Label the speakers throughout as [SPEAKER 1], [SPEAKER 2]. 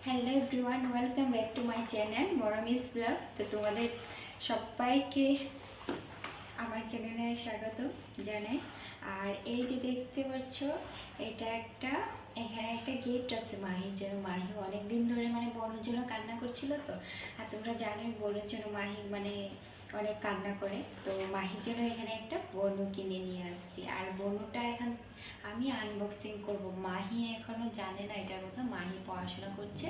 [SPEAKER 1] Hello everyone, welcome back to my channel Mormi's blog. তো তোমাদের সবাইকে আমার চ্যানেলে স্বাগত জানাই। আর এই যে দেখতে পাচ্ছ, এখানে একটা গিফট আছে মাহির জন্য। মাহি অনেকদিন ধরে বোনের জন্য কান্না করছিল। তো আর তোমরা জানোই বোনের জন্য মাহি অনেক কান্না করে। তো মাহির জন্য এখানে একটা বনু কিনে নিয়ে আসছি। আর বনুটা এখন আমি আনবক্সিং করব। মাহি এখনো জানে না এটার কথা। মাহি পড়াশোনা করছে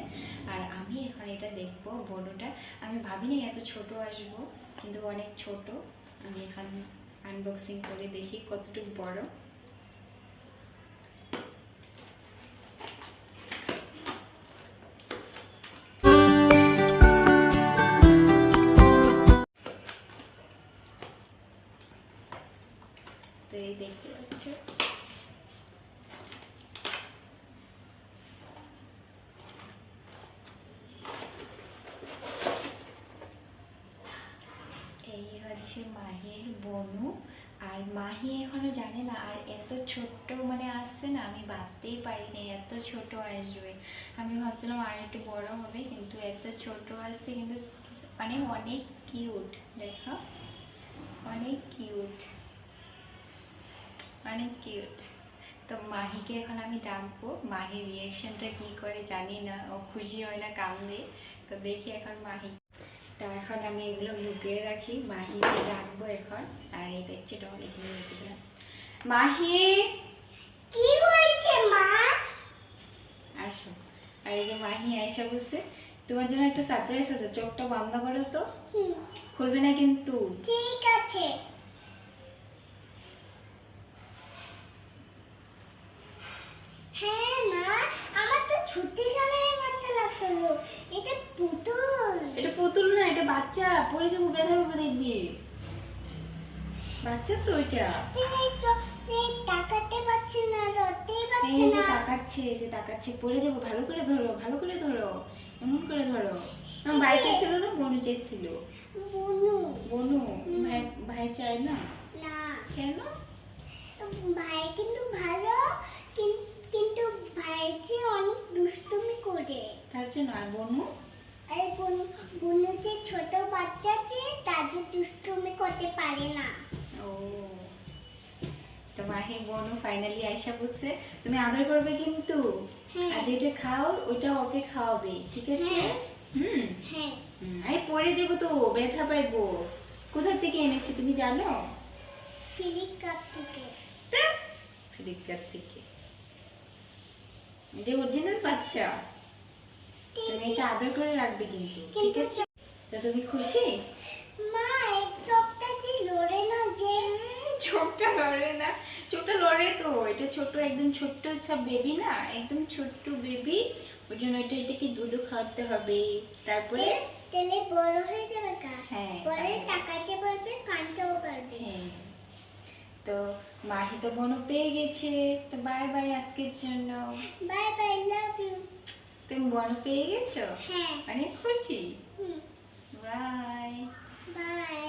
[SPEAKER 1] আর আমি এখন এটা দেখবো বনুটা। আমি ভাবিনি এত ছোট আসবো, কিন্তু অনেক ছোট। আমি এখন আনবক্সিং করে দেখি কতটুকু বড়। তো এই দেখতে পাচ্ছ, এই হচ্ছে মাহির বনু। আর মাহি এখনো জানে না। আর এত ছোট্ট আসছে না, আমি ভাবতেই পারিনি এত ছোট আসবে। আমি ভাবছিলাম আর একটু বড় হবে, কিন্তু এত ছোট আসছে। কিন্তু অনেক কিউট, দেখো অনেক কিউট, অনেক কিউট। তো মাহিকে এখন আমি ডাকবো। মাহির রিয়াকশনটা কি করে জানি না, ও খুশি হয় না কান্দে। তো দেখি এখন মাহি। তো এখন আমি এগুলো লুকিয়ে রাখি, মাহিকে ডাকবো এখন। আর এই দেখছি ডল এখানে রেখে দিলাম। মাহি,
[SPEAKER 2] কি হয়েছে মা?
[SPEAKER 1] আসো। আর এই যে মাহি আয়সা বলছে, তোমার জন্য একটা সারপ্রাইজ আছে। চোখটা বন্ধ করো তো, খুলবে না কিন্তু।
[SPEAKER 2] ঠিক আছে। হ্যাঁ মা, আমার তো ছুটি গানের বাচ্চা লাগছিল। এটা পুতুল।
[SPEAKER 1] এটা পুতুল না, এটা বাচ্চা। পরে যাবো, ব্যথা পাবে দেখবি। বাচ্চা তো এটা।
[SPEAKER 2] এই তাকাতে পারছি না, ধরতেই পারছি
[SPEAKER 1] এই যে
[SPEAKER 2] না।
[SPEAKER 1] তাকাচ্ছে, এই যে তাকাচ্ছে। পড়ে যাবো। ভালো করে ধরো, ভালো করে ধরো, এমন করে ধরো। আমার ভাই চাইছিল না, বনু চাইছিল।
[SPEAKER 2] বনু।
[SPEAKER 1] বনু ভাই, ভাই চায় না।
[SPEAKER 2] না।
[SPEAKER 1] কেন?
[SPEAKER 2] ভাই কিন্তু ভালো, কিন্তু ভাই যে অনেক দুষ্টুমি করে।
[SPEAKER 1] তার জন্য। আর বনু?
[SPEAKER 2] আর বনু যে ছোট বাচ্চা যে তার দুষ্টুমি করতে পারে না।
[SPEAKER 1] ও, তো মাহি বনু ফাইনালি আয়সা বুঝছে। তুমি আদর করবে কিন্তু। আর যেটা খাও ওটা ওকে খাওয়াবে, ঠিক আছে? হুম
[SPEAKER 2] হ্যাঁ।
[SPEAKER 1] আরে পড়ে যাবো তো, ব্যথা পাইবো। কোথা থেকে এনেছি তুমি জানো?
[SPEAKER 2] ফ্লিপকার্ট থেকে।
[SPEAKER 1] ফ্লিপকার্ট থেকে। যে অরিজিনাল বাচ্চা। তুমি এটা আদর করে রাখবে কিন্তু, ঠিক আছে? তো তুমি খুশি?
[SPEAKER 2] মা, এই চোখটা যে লড়ে না যে।
[SPEAKER 1] চোখটা লড়ে না? চোখটা লড়ে তো। এটা ছোট, একদম ছোট্ট সব বেবি না, একদম ছোট্ট বেবি। ওই জন্য এটাকে দুধও খাওয়াতে হবে। তারপরে
[SPEAKER 2] তেলে বড় হয়ে যাবে কা?
[SPEAKER 1] হ্যাঁ,
[SPEAKER 2] পরে তাকাতে পারবে, কানতেও পারবে।
[SPEAKER 1] হ্যাঁ। তো মাহি তো বনু পেয়ে গেছে। তো বাই বাই আজকের জন্য।
[SPEAKER 2] Bye bye, love you.
[SPEAKER 1] তুমি বনু পেয়ে গেছো?
[SPEAKER 2] হ্যাঁ।
[SPEAKER 1] অনেক খুশি।
[SPEAKER 2] হুম।
[SPEAKER 1] বাই।
[SPEAKER 2] বাই।